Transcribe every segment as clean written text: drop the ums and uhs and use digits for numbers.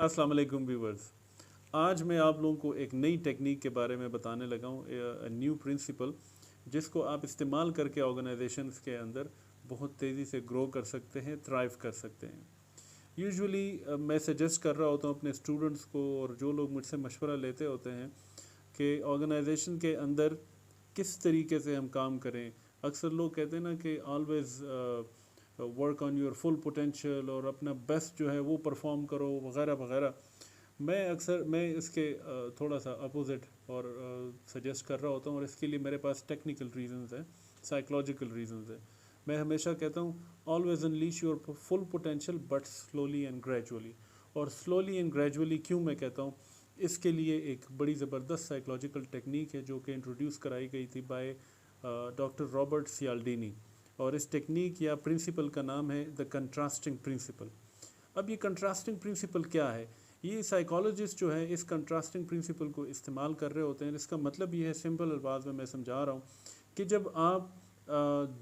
अस्सलाम वालेकुम व्यूवर्स। आज मैं आप लोगों को एक नई टेक्निक के बारे में बताने लगा हूँ, न्यू प्रिंसिपल जिसको आप इस्तेमाल करके ऑर्गेनाइजेशंस के अंदर बहुत तेज़ी से ग्रो कर सकते हैं, थ्राइव कर सकते हैं। यूजुअली मैं सजेस्ट कर रहा होता हूँ अपने स्टूडेंट्स को और जो लोग मुझसे मशवरा लेते होते हैं कि ऑर्गेनाइजेशन के अंदर किस तरीके से हम काम करें। अक्सर लोग कहते हैं ना कि always work on your full potential और अपना बेस्ट जो है वो परफॉर्म करो वगैरह वगैरह। मैं इसके थोड़ा सा अपोजिट और सजेस्ट कर रहा होता हूँ, और इसके लिए मेरे पास टेक्निकल रीजंस हैं, साइकोलॉजिकल रीजंस हैं। मैं हमेशा कहता हूँ always unleash your full potential but slowly and gradually. और स्लोली एंड ग्रेजुअली क्यों मैं कहता हूँ, इसके लिए एक बड़ी ज़बरदस्त साइकोलॉजिकल टेक्निक है जो कि इंट्रोड्यूस कराई गई थी बाय डॉक्टर रॉबर्ट सियाल्डीनी। और इस टेक्निक या प्रिंसिपल का नाम है द कंट्रास्टिंग प्रिंसिपल। अब ये कंट्रास्टिंग प्रिंसिपल क्या है? ये साइकोलॉजिस्ट जो है इस कंट्रास्टिंग प्रिंसिपल को इस्तेमाल कर रहे होते हैं। इसका मतलब ये है, सिंपल अल्फाज में मैं समझा रहा हूँ, कि जब आप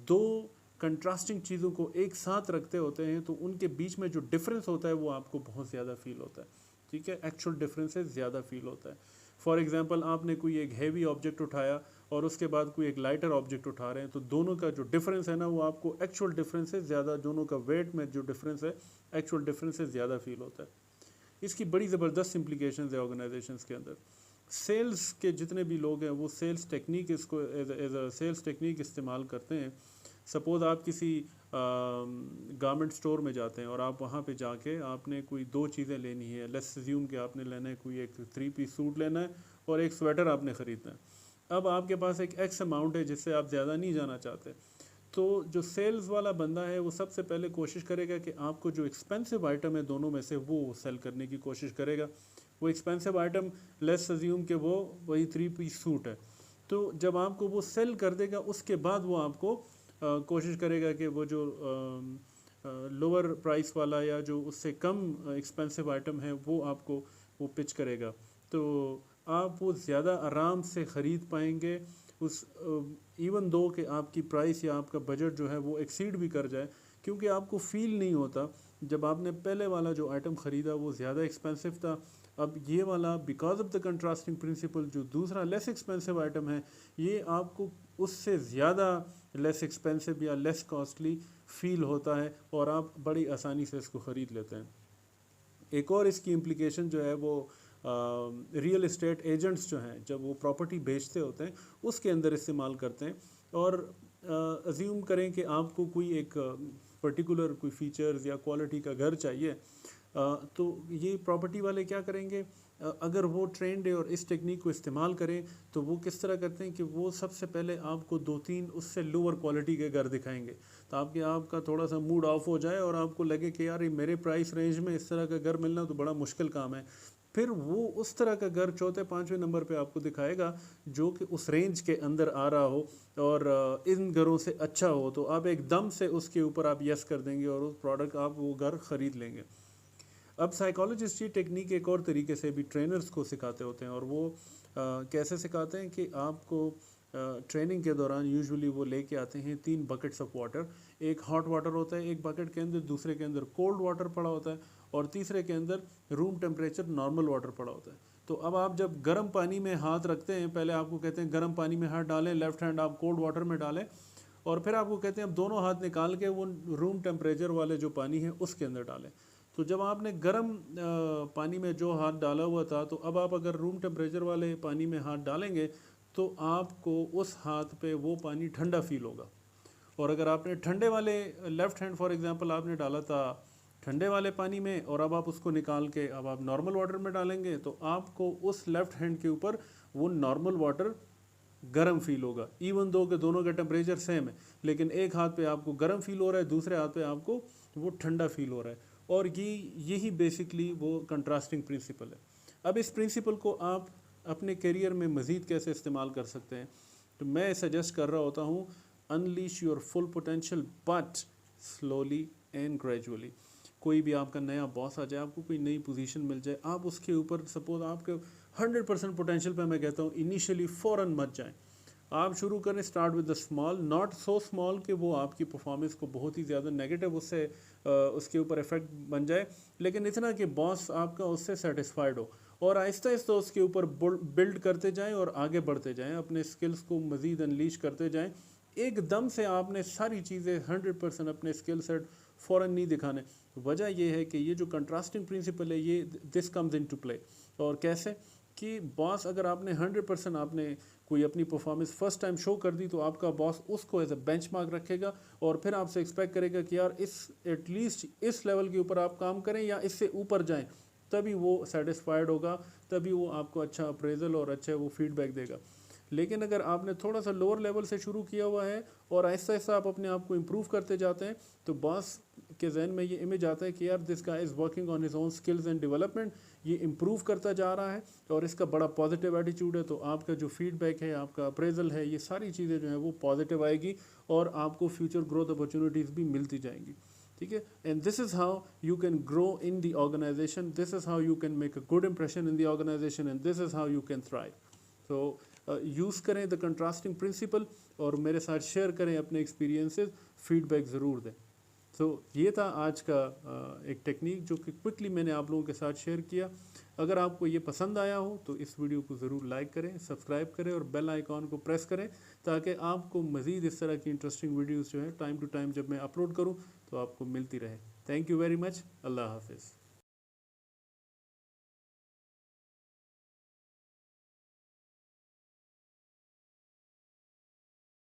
दो कंट्रास्टिंग चीज़ों को एक साथ रखते होते हैं तो उनके बीच में जो डिफरेंस होता है वो आपको बहुत ज़्यादा फील होता है। ठीक है, एक्चुअल डिफरेंसेस ज़्यादा फील होता है। फॉर एग्जांपल, आपने कोई एक हैवी ऑब्जेक्ट उठाया और उसके बाद कोई एक लाइटर ऑब्जेक्ट उठा रहे हैं, तो दोनों का जो डिफरेंस है ना, वो आपको एक्चुअल डिफरेंस से ज़्यादा, दोनों का वेट में जो डिफरेंस है एक्चुअल डिफरेंस से ज़्यादा फील होता है। इसकी बड़ी ज़बरदस्त इम्प्लीकेशंस है ऑर्गेनाइजेशंस के अंदर। सेल्स के जितने भी लोग हैं वो सेल्स टेक्निक, इसको एज अ सेल्स टेक्निक इस्तेमाल करते हैं। सपोज़ आप किसी गारमेंट स्टोर में जाते हैं और आप वहाँ पे जाके आपने कोई दो चीज़ें लेनी है। लेट्स अज्यूम कि आपने लेना है, कोई एक 3 पीस सूट लेना है और एक स्वेटर आपने ख़रीदना है। अब आपके पास एक एक्स अमाउंट है जिससे आप ज़्यादा नहीं जाना चाहते, तो जो सेल्स वाला बंदा है वो सबसे पहले कोशिश करेगा कि आपको जो एक्सपेंसिव आइटम है दोनों में से वो सेल करने की कोशिश करेगा। वो एक्सपेंसिव आइटम, लेट्स अज्यूम कि वो वही 3 पीस सूट है। तो जब आपको वो सेल कर देगा उसके बाद वो आपको कोशिश करेगा कि वो जो लोअर प्राइस वाला या जो उससे कम एक्सपेंसिव आइटम है वो आपको वो पिच करेगा। तो आप वो ज़्यादा आराम से ख़रीद पाएंगे उस, इवन दो कि आपकी प्राइस या आपका बजट जो है वो एक्सीड भी कर जाए, क्योंकि आपको फील नहीं होता जब आपने पहले वाला जो आइटम ख़रीदा वो ज़्यादा एक्सपेंसिव था। अब ये वाला, because of the contrasting principle, जो दूसरा लेस एक्सपेंसिव आइटम है, ये आपको उससे ज़्यादा लेस एक्सपेंसिव या लेस कॉस्टली फील होता है और आप बड़ी आसानी से इसको ख़रीद लेते हैं। एक और इसकी इम्प्लीकेशन जो है वो रियल इस्टेट एजेंट्स जो हैं, जब वो प्रॉपर्टी बेचते होते हैं उसके अंदर इस्तेमाल करते हैं। और अज्यूम करें कि आपको कोई एक पर्टिकुलर कोई फीचर्स या क्वालिटी का घर चाहिए, तो ये प्रॉपर्टी वाले क्या करेंगे, अगर वो ट्रेंड है और इस टेक्निक को इस्तेमाल करें तो वो किस तरह करते हैं कि वो सबसे पहले आपको 2-3 उससे लोअर क्वालिटी के घर दिखाएंगे, ताकि आपका थोड़ा सा मूड ऑफ हो जाए और आपको लगे कि यार ये मेरे प्राइस रेंज में इस तरह का घर मिलना तो बड़ा मुश्किल काम है। फिर वो उस तरह का घर चौथे पाँचवें नंबर पे आपको दिखाएगा जो कि उस रेंज के अंदर आ रहा हो और इन घरों से अच्छा हो, तो आप एकदम से उसके ऊपर आप यस कर देंगे और उस प्रोडक्ट आप वो घर ख़रीद लेंगे। अब साइकोलॉजिस्ट ये टेक्निक एक और तरीके से भी ट्रेनर्स को सिखाते होते हैं, और वो कैसे सिखाते हैं कि आपको ट्रेनिंग के दौरान यूजुअली वो लेके आते हैं 3 बकेट्स ऑफ वाटर। एक हॉट वाटर होता है एक बकेट के अंदर, दूसरे के अंदर कोल्ड वाटर पड़ा होता है और तीसरे के अंदर रूम टेम्परेचर नॉर्मल वाटर पड़ा होता है। तो अब आप जब गर्म पानी में हाथ रखते हैं, पहले आपको कहते हैं गर्म पानी में हाथ डालें, लेफ्ट हैंड आप कोल्ड वाटर में डालें, और फिर आपको कहते हैं अब दोनों हाथ निकाल के वो रूम टेम्परेचर वाले जो पानी है उसके अंदर डालें। तो जब आपने गर्म पानी में जो हाथ डाला हुआ था, तो अब आप अगर रूम टेम्परेचर वाले पानी में हाथ डालेंगे तो आपको उस हाथ पे वो पानी ठंडा फील होगा। और अगर आपने ठंडे वाले, लेफ़्ट हैंड फॉर एग्जांपल आपने डाला था ठंडे वाले पानी में और अब आप उसको निकाल के अब आप नॉर्मल वाटर में डालेंगे, तो आपको उस लेफ़्ट हैंड के ऊपर वो नॉर्मल वाटर गर्म फील होगा। इवन दो के दोनों का टेम्परेचर सेम है, लेकिन एक हाथ पे आपको गर्म फील हो रहा है, दूसरे हाथ पे आपको वो ठंडा फील हो रहा है। और यही बेसिकली वो कंट्रास्टिंग प्रिंसिपल है। अब इस प्रिंसिपल को आप अपने करियर में मज़ीद कैसे इस्तेमाल कर सकते हैं, तो मैं सजेस्ट कर रहा होता हूँ, unleash your full potential but slowly and gradually. कोई भी आपका नया बॉस आ जाए, आपको कोई नई पोजीशन मिल जाए, आप उसके ऊपर, सपोज आपके 100% पोटेंशियल पे मैं कहता हूँ इनिशियली फ़ौरन मत जाएं। आप शुरू करें, start with the small, not so small कि वो आपकी परफॉर्मेंस को बहुत ही ज़्यादा नेगेटिव उससे उसके ऊपर इफेक्ट बन जाए, लेकिन इतना कि बॉस आपका उससे सेटिस्फाइड हो, और आहिस्ता आहिस्ता उसके ऊपर बिल्ड करते जाएं और आगे बढ़ते जाएं, अपने स्किल्स को मज़ीद अनलीश करते जाएं। एकदम से आपने सारी चीज़ें 100% अपने स्किल सेट फ़ौरन नहीं दिखाने। वजह यह है कि ये जो कंट्रास्टिंग प्रिंसिपल है, ये this comes into play. और कैसे कि बॉस, अगर आपने 100% आपने कोई अपनी परफॉर्मेंस फर्स्ट टाइम शो कर दी, तो आपका बॉस उसको एज अ बेंचमार्क रखेगा और फिर आपसे एक्सपेक्ट करेगा कि यार इस एटलीस्ट इस लेवल के ऊपर आप काम करें या इससे ऊपर जाएं, तभी वो सेटिस्फाइड होगा, तभी वो आपको अच्छा अप्रेजल और अच्छा वो फीडबैक देगा। लेकिन अगर आपने थोड़ा सा लोअर लेवल से शुरू किया हुआ है और आहिस्ता आहिस्ता आप अपने आप को इम्प्रूव करते जाते हैं, तो बॉस के जहन में ये इमेज आता है कि यार this guy is working on his own skills and development, ये इम्प्रूव करता जा रहा है और इसका बड़ा पॉजिटिव एटीट्यूड है, तो आपका जो फीडबैक है, आपका अप्रेजल है, ये सारी चीज़ें जो है वो पॉजिटिव आएगी और आपको फ्यूचर ग्रोथ अपॉर्चुनिटीज़ भी मिलती जाएंगी। ठीक है, and this is how you can grow in the organization, this is how you can make a good impression in the organization, and this is how you can thrive. तो use करें the contrasting principle और मेरे साथ share करें अपने experiences, feedback ज़रूर दें। तो ये था आज का एक टेक्निक जो कि क्विकली मैंने आप लोगों के साथ शेयर किया। अगर आपको ये पसंद आया हो तो इस वीडियो को ज़रूर लाइक करें, सब्सक्राइब करें और बेल आइकॉन को प्रेस करें, ताकि आपको मज़ीद इस तरह की इंटरेस्टिंग वीडियोस जो है टाइम टू टाइम जब मैं अपलोड करूँ तो आपको मिलती रहे। Thank you very much. अल्लाह हाफिज़।